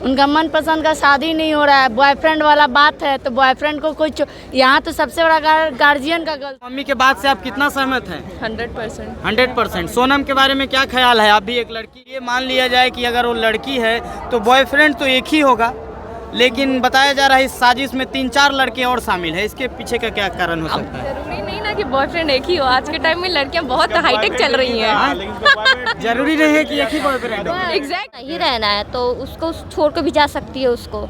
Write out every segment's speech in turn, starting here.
उनका मनपसंद का शादी नहीं हो रहा है, बॉयफ्रेंड वाला बात है, तो बॉयफ्रेंड को कुछ यहाँ तो सबसे बड़ा गार्जियन का गलती। मम्मी के बात से आप कितना सहमत हैं? 100%। 100%। सोनम के बारे में क्या ख्याल है? आप भी एक लड़की, ये मान लिया जाए कि अगर वो लड़की है तो बॉयफ्रेंड तो एक ही होगा, लेकिन बताया जा रहा है इस साजिश में 3-4 लड़के और शामिल है, इसके पीछे का क्या कारण हो सकता है? जरूरी नहीं ना कि बॉयफ्रेंड एक ही हो, आज के टाइम में लड़कियां बहुत हाईटेक चल रही हैं। जरूरी नहीं है कि एक ही बॉयफ्रेंड हो। एग्जैक्ट। नहीं रहना है तो उसको छोड़ के भी जा सकती है उसको।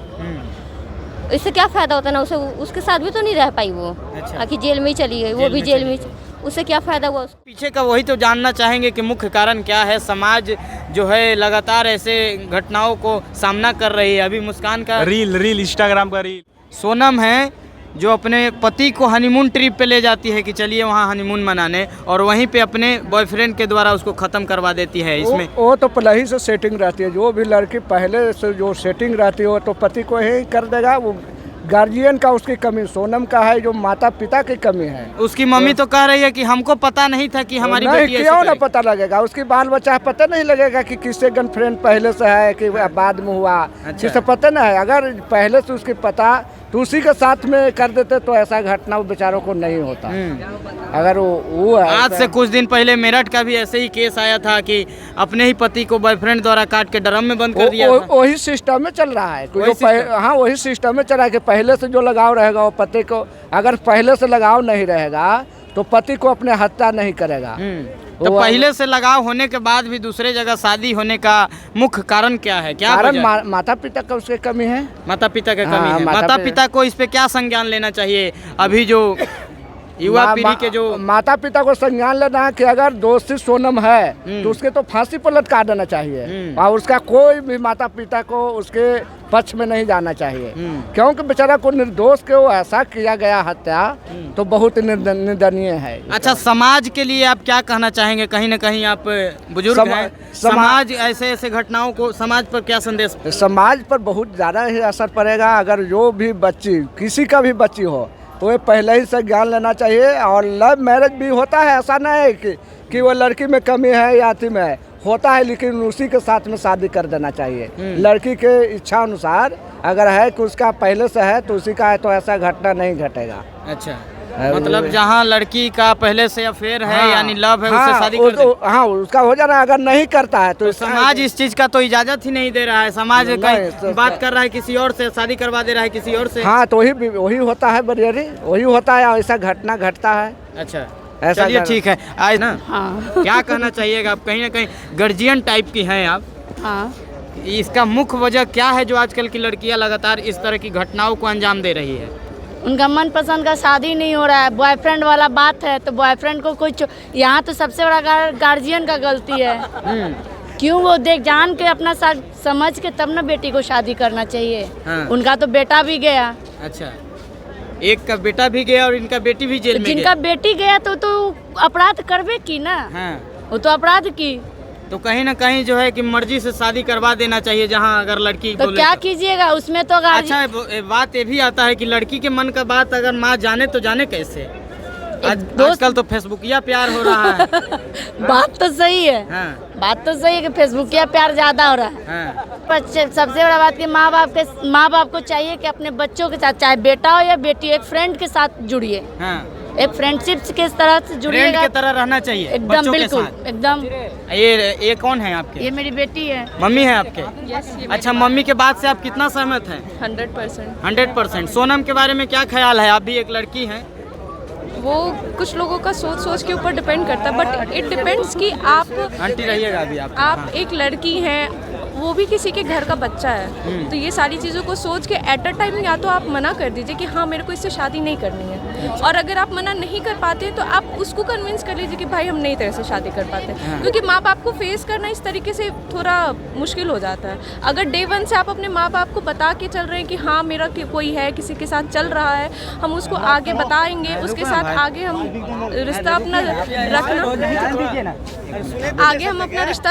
इससे क्या फायदा होता है ना, उसे उसके साथ भी तो नहीं रह पाई वो। अच्छा। आखिर जेल में ही चली गई, वो भी जेल में उससे क्या फायदा हुआ उसको। पीछे का वही तो जानना चाहेंगे कि मुख्य कारण क्या है। समाज जो है लगातार ऐसे घटनाओं को सामना कर रही है। अभी मुस्कान का रील इंस्टाग्राम का रील। सोनम है जो अपने पति को हनीमून ट्रिप पे ले जाती है कि चलिए वहाँ हनीमून मनाने, और वहीं पे अपने बॉयफ्रेंड के द्वारा उसको ख़त्म करवा देती है। इसमें वो तो पहले ही से सेटिंग रहती है, जो भी लड़की पहले से जो सेटिंग रहती है वो तो पति को ही कर देगा। वो गार्जियन का उसकी कमी सोनम का है, जो माता पिता की कमी है। उसकी मम्मी तो कह रही है कि हमको पता नहीं था कि हमारी नहीं, बेटी ऐसे क्यों ना करेगी। पता लगेगा, उसकी बाल बच्चा पता नहीं लगेगा कि किससे गर्लफ्रेंड पहले से है कि बाद में हुआ। अच्छा। किससे पता नहीं है, अगर पहले से उसकी पता तो उसी के साथ में कर देते तो ऐसा घटना बेचारों को नहीं होता। अगर वो है आज से कुछ दिन पहले मेरठ का भी ऐसे ही केस आया था कि अपने ही पति को बॉयफ्रेंड द्वारा काट के ड्रम में बंद कर दिया था। वही सिस्टम में चल रहा है। वही सिस्टम? हाँ, वही सिस्टम में चल रहा है कि पहले से जो लगाव रहेगा वो पति को, अगर पहले से लगाव नहीं रहेगा तो पति को अपने हत्या नहीं करेगा। तो पहले से लगाव होने के बाद भी दूसरे जगह शादी होने का मुख्य कारण क्या है? क्या कारण वजह है? माता पिता का उसकी कमी है। माता पिता की हाँ, कमी है। माता माता पिता को इस पे क्या संज्ञान लेना चाहिए? अभी जो युवा पीढ़ी के जो माता पिता को संज्ञान लेना है कि अगर दोषी सोनम है तो उसके तो फांसी पर लटका देना चाहिए, और उसका कोई भी माता पिता को उसके पक्ष में नहीं जाना चाहिए, क्योंकि बेचारा को निर्दोष के वो ऐसा किया गया हत्या तो बहुत निंदनीय है। अच्छा, समाज के लिए आप क्या कहना चाहेंगे? कहीं ना कहीं आप बुजुर्ग हैं, समाज ऐसे ऐसे घटनाओं को, समाज पर क्या संदेश? समाज पर बहुत ज़्यादा ही असर पड़ेगा। अगर जो भी बच्ची, किसी का भी बच्ची हो तो ये पहले ही से ज्ञान लेना चाहिए। और लव मैरिज भी होता है, ऐसा नहीं है कि वो लड़की में कमी है या अति में है, होता है, लेकिन उसी के साथ में शादी कर देना चाहिए। लड़की के इच्छा अनुसार अगर है कि उसका पहले से है तो उसी का है, तो ऐसा घटना नहीं घटेगा। अच्छा, मतलब जहाँ लड़की का पहले से अफेयर है, हाँ, यानी लव है, उससे हाँ, शादी कर दे। हाँ, उसका हो जाना। अगर नहीं करता है तो समाज इस चीज का तो इजाजत ही नहीं दे रहा है। समाज कहीं बात कर रहा है किसी और से, शादी करवा दे रहा है किसी और से। हाँ, तो वही होता है बरियरी, वही होता है, ऐसा घटना घटता है। अच्छा, ऐसा चलिए ठीक है। आज ना हाँ क्या कहना चाहिएगा आप? कहीं ना कहीं गार्जियन टाइप की हैं आप। हाँ। इसका मुख्य वजह क्या है जो आजकल की लड़कियां लगातार इस तरह की घटनाओं को अंजाम दे रही है? उनका मनपसंद का शादी नहीं हो रहा है, बॉयफ्रेंड वाला बात है, तो बॉयफ्रेंड को कुछ यहाँ तो सबसे बड़ा गार्जियन का गलती है। क्यों वो देख जान के अपना समझ के तब ना बेटी को शादी करना चाहिए। हाँ। उनका तो बेटा भी गया। अच्छा, एक का बेटा भी गया और इनका बेटी भी जेल में जिनका गया। बेटी गया तो अपराध करवे की ना। हाँ। वो तो अपराध की। तो कहीं ना कहीं जो है कि मर्जी से शादी करवा देना चाहिए, जहाँ अगर लड़की तो क्या कीजिएगा उसमें तो अच्छा, बात ये भी आता है कि लड़की के मन का बात अगर माँ जाने तो जाने कैसे? आजकल तो फेसबुकिया प्यार हो रहा है। बात तो सही है। हाँ। बात तो सही है कि फेसबुकिया प्यार ज्यादा हो रहा है। हाँ। सबसे बड़ा बात कि माँ बाप को चाहिए कि अपने बच्चों के साथ, चाहे बेटा हो या बेटी, एक फ्रेंड के साथ जुड़िए। हाँ। एक फ्रेंडशिप के तरह से जुड़िएगा। फ्रेंड की तरह रहना चाहिए एकदम, बच्चों के बिल्कुल साथ। एकदम। ये कौन है आपके? ये मेरी बेटी है। मम्मी है आपके? यस, ये अच्छा, मम्मी के बात से आप कितना सहमत हैं? 100%। 100%। सोनम के बारे में क्या ख्याल है? आप भी एक लड़की हैं। वो कुछ लोगों का सोच के ऊपर डिपेंड करता है, बट इट डिपेंड्स कि आप आंटी रहिएगा अभी आप एक लड़की हैं, वो भी किसी के घर का बच्चा है, तो ये सारी चीज़ों को सोच के एट अ टाइम या तो आप मना कर दीजिए कि हाँ मेरे को इससे शादी नहीं करनी है, और अगर आप मना नहीं कर पाते तो आप उसको कन्विंस कर लीजिए कि भाई हम नई तरह से शादी कर पाते हैं। क्योंकि माँ बाप को फेस करना इस तरीके से थोड़ा मुश्किल हो जाता है। अगर डे वन से आप अपने माँ बाप को बता के चल रहे हैं कि हाँ मेरा कोई है, किसी के साथ चल रहा है, हम उसको आगे बताएंगे, उसके साथ आगे हम रिश्ता अपना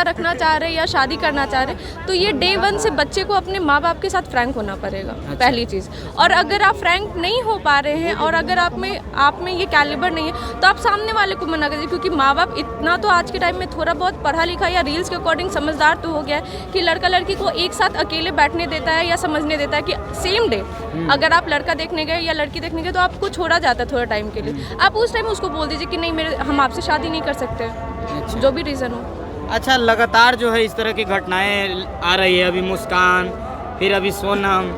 रखना चाह रहे हैं या शादी करना चाह रहे हैं, तो ये डे वन से बच्चे को अपने माँ बाप के साथ फ्रैंक होना पड़ेगा, पहली चीज़। और अगर आप फ्रैंक नहीं हो पा रहे हैं और अगर आप में ये कैलिबर नहीं है तो आप सामने वाले को मना करिए, क्योंकि माँ बाप इतना तो आज के टाइम में थोड़ा बहुत पढ़ा लिखा या रील्स के अकॉर्डिंग समझदार तो हो गया है कि लड़का लड़की को एक साथ अकेले बैठने देता है या समझने देता है कि सेम डे अगर आप लड़का देखने गए या लड़की देखने गए तो आपको छोड़ा जाता है थोड़ा टाइम के लिए। आप उस टाइम उसको बोल दीजिए कि नहीं हम आपसे शादी नहीं कर सकते, जो भी रीज़न हो। अच्छा, लगातार जो है इस तरह की घटनाएं आ रही है, अभी मुस्कान, फिर अभी सोनम,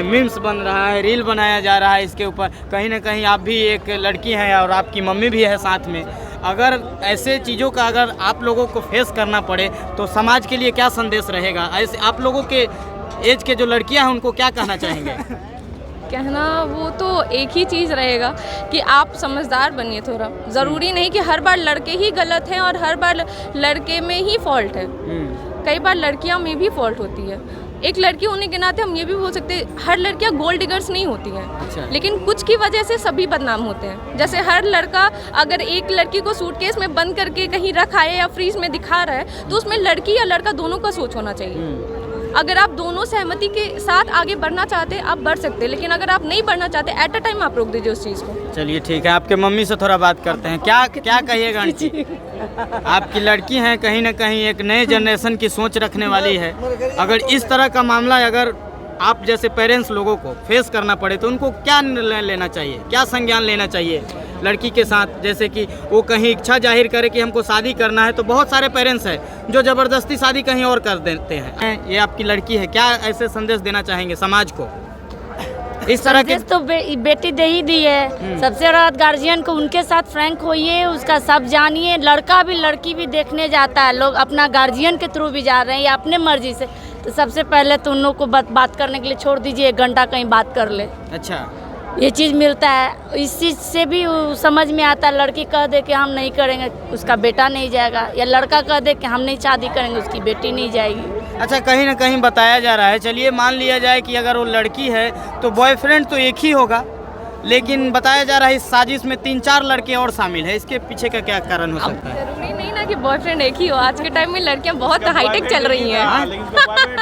मीम्स बन रहा है, रील बनाया जा रहा है इसके ऊपर। कहीं ना कहीं आप भी एक लड़की हैं और आपकी मम्मी भी है साथ में। अगर ऐसे चीज़ों का अगर आप लोगों को फेस करना पड़े तो समाज के लिए क्या संदेश रहेगा? ऐसे आप लोगों के एज के जो लड़कियां हैं उनको क्या कहना चाहेंगे? कहना वो तो एक ही चीज़ रहेगा कि आप समझदार बनिए थोड़ा। ज़रूरी नहीं कि हर बार लड़के ही गलत हैं और हर बार लड़के में ही फॉल्ट है। कई बार लड़कियां में भी फॉल्ट होती है। एक लड़की होने के नाते हम ये भी बोल सकते हैं हर लड़कियां गोल्ड डिगर्स नहीं होती हैं। अच्छा। लेकिन कुछ की वजह से सभी बदनाम होते हैं। जैसे हर लड़का अगर एक लड़की को सूटकेस में बंद करके कहीं रखा है या फ्रीज में दिखा रहा है तो उसमें लड़की या लड़का दोनों का सोच होना चाहिए। अगर आप दोनों सहमति के साथ आगे बढ़ना चाहते हैं आप बढ़ सकते हैं, लेकिन अगर आप नहीं बढ़ना चाहते एट अ टाइम आप रोक दीजिए उस चीज़ को। चलिए ठीक है, आपके मम्मी से थोड़ा बात करते हैं। क्या कहिएगा आंटी? आपकी लड़की हैं, कहीं ना कहीं एक नए जनरेशन की सोच रखने वाली है। अगर इस तरह का मामला अगर आप जैसे पेरेंट्स लोगों को फेस करना पड़े तो उनको क्या निर्णय लेना चाहिए, क्या संज्ञान लेना चाहिए लड़की के साथ? जैसे कि वो कहीं इच्छा जाहिर करे कि हमको शादी करना है तो बहुत सारे पेरेंट्स हैं जो ज़बरदस्ती शादी कहीं और कर देते हैं। ये आपकी लड़की है, क्या ऐसे संदेश देना चाहेंगे समाज को? इस तरह के तो बेटी दे ही दी है। सबसे बड़ा गार्जियन को उनके साथ फ्रैंक होइए, उसका सब जानिए। लड़का भी लड़की भी देखने जाता है, लोग अपना गार्जियन के थ्रू भी जा रहे हैं या अपने मर्जी से। तो सबसे पहले तो उन लोग को बात करने के लिए छोड़ दीजिए, 1 घंटा कहीं बात कर ले। अच्छा, ये चीज़ मिलता है। इस चीज़ से भी समझ में आता है। लड़की कह दे कि हम नहीं करेंगे, उसका बेटा नहीं जाएगा, या लड़का कह दे कि हम नहीं शादी करेंगे, उसकी बेटी नहीं जाएगी। अच्छा, कहीं ना कहीं बताया जा रहा है, चलिए मान लिया जाए कि अगर वो लड़की है तो बॉयफ्रेंड तो एक ही होगा, लेकिन बताया जा रहा है इस साजिश में 3-4 लड़के और शामिल है। इसके पीछे का क्या कारण हो सकता है? जरूरी नहीं ना कि बॉयफ्रेंड एक ही हो। आज के टाइम में लड़कियां बहुत हाईटेक चल रही हैं।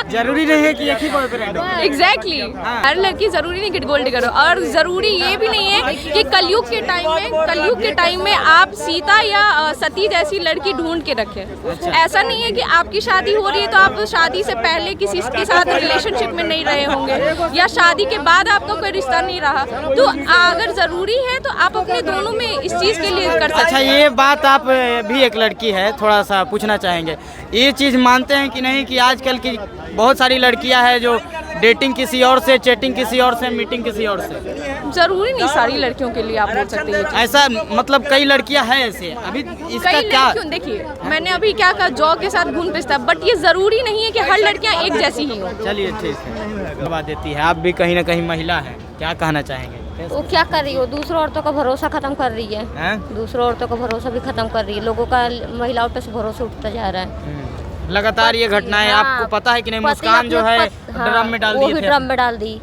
जरूरी नहीं है कि एक ही बॉयफ्रेंड हो। एग्जैक्टली हर लड़की जरूरी नहीं कि गोल्ड डिगर हो। और जरूरी ये भी नहीं है कि कलयुग के टाइम में आप सीता या सती जैसी लड़की ढूंढ के रखें। ऐसा नहीं है कि आपकी शादी हो रही है तो आप शादी से पहले किसी के साथ रिलेशनशिप में नहीं रहे होंगे या शादी के बाद आपका कोई रिश्ता नहीं रहा। तो अगर ज़रूरी है तो आप अपने दोनों में इस चीज़ के लिए कर सकते हैं। अच्छा, ये बात आप भी एक लड़की है, थोड़ा सा पूछना चाहेंगे, ये चीज़ मानते हैं कि नहीं कि आजकल की बहुत सारी लड़कियां हैं जो डेटिंग किसी और से, चैटिंग किसी और से, मीटिंग किसी और से? जरूरी नहीं सारी लड़कियों के लिए आप बोल सकते हैं। ऐसा मतलब कई लड़कियां हैं ऐसे। अभी इसका कई क्या? लड़कियों देखिए, मैंने अभी क्या कहा, जॉ के साथ घूम पिसता, बट ये जरूरी नहीं है कि हर लड़कियां एक जैसी ही हो। चलिए ठीक है, करवा देती है। आप भी कहीं ना कहीं महिला हैं, क्या कहना चाहेंगे? वो क्या कर रही हो, दूसरों औरतों का भरोसा खत्म कर रही है। दूसरों औरतों का भरोसा भी खत्म कर रही है। लोगों का महिलाओं पे से भरोसा उठता जा रहा है। लगातार ये घटनाएं, आपको पता है कि नहीं? मुस्कान जो है ड्रम में डाल दी, वो भी ड्रम में डाल दी।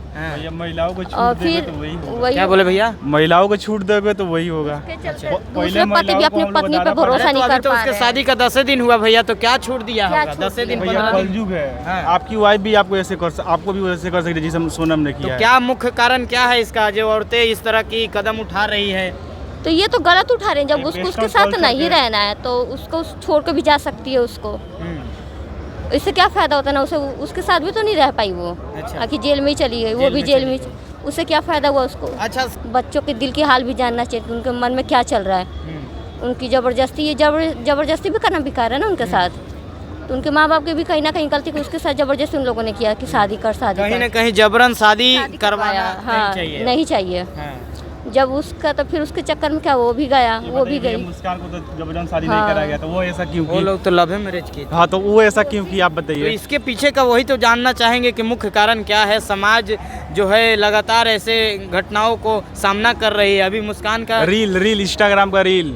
महिलाओं को छूट और देंगे फिर तो वही होगा। वही क्या बोले भैया? महिलाओं को छूट देंगे तो वही होगा। दूसरे पति भी अपनी पत्नी पे भरोसा नहीं कर तो पा उसके रहे। शादी का 10 दिन हुआ भैया, तो क्या छूट दिया क्या होगा? छूट 10 दिन भैया 15 दिन। कलयुग है। हाँ। आपकी वाइफ भी आपको ऐसे आपको भी वैसे कर सकती है जैसे सोनम ने तो किया है। क्या मुख्य कारण क्या है इसका, जो औरतें इस तरह की कदम उठा रही है? तो ये तो गलत उठा रहे हैं। जब उसको उसके साथ culture नहीं है। रहना है तो उसको छोड़ के भी जा सकती है उसको। इससे क्या फायदा होता है ना, उसे उसके साथ भी तो नहीं रह पाई वो। अच्छा। आखिर जेल में ही चली गई, वो भी जेल में। उससे क्या फायदा हुआ उसको? अच्छा, बच्चों के दिल की हाल भी जानना चाहिए, उनके मन में क्या चल रहा है। उनकी जबरदस्ती भी करना बेकार है ना उनके साथ। तो उनके माँ बाप के भी कहीं ना कहीं गलती, उसके साथ जबरदस्ती उन लोगों ने किया कि शादी कर, शादी कहीं ना कर। कहीं जबरन शादी करवाया हाँ, नहीं चाहिए। नहीं चाहिए। हाँ। जब उसका तो फिर उसके चक्कर में क्या वो भी गया, वो भी गई। मुस्कान को तो जबरदस्ती शादी हाँ। नहीं कराया गया, तो वो ऐसा क्यों वो की? लोग तो लव मैरिज की। हाँ, तो वो ऐसा क्यों की, आप तो बताइए। इसके पीछे का वही तो जानना चाहेंगे कि मुख्य कारण क्या है। समाज जो है लगातार ऐसे घटनाओं को सामना कर रही है। अभी मुस्कान का रील इंस्टाग्राम का रील,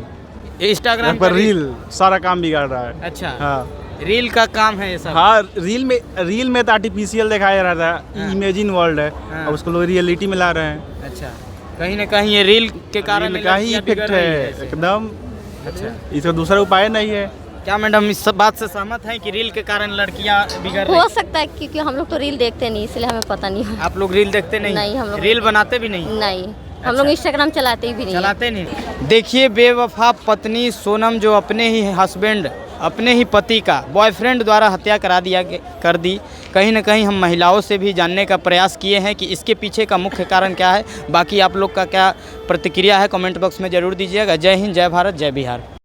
इंस्टाग्राम पर रील सारा काम बिगाड़ रहा है। अच्छा, हाँ रील का काम है ये सब। हाँ, रील में तो आर्टिफिशियल दिखाया जा रहा था, इमेजिन वर्ल्ड है। हाँ। अब उसको लोग रियलिटी में ला रहे हैं। अच्छा, कहीं ना कहीं ये रील के कारण रील का ही लड़कियां इफेक्ट बिगड़ रही है ऐसे। एकदम। अच्छा, इसका दूसरा उपाय नहीं है। क्या मैडम इस सब बात से सहमत हैं कि रील के कारण लड़कियां बिगड़ रही? हो सकता है क्योंकि हम लोग तो रील देखते नहीं, इसलिए हमें पता नहीं है। आप लोग रील देखते नहीं? नहीं, हम लोग रील बनाते भी नहीं? नहीं, हम लोग इंस्टाग्राम चलाते भी नहीं है। चलाते नहीं। देखिए बेवफा पत्नी सोनम जो अपने ही हस्बैंड, अपने ही पति का बॉयफ्रेंड द्वारा हत्या कर दी। कहीं ना कहीं हम महिलाओं से भी जानने का प्रयास किए हैं कि इसके पीछे का मुख्य कारण क्या है। बाकी आप लोग का क्या प्रतिक्रिया है कमेंट बॉक्स में ज़रूर दीजिएगा। जय हिंद, जय भारत, जय बिहार।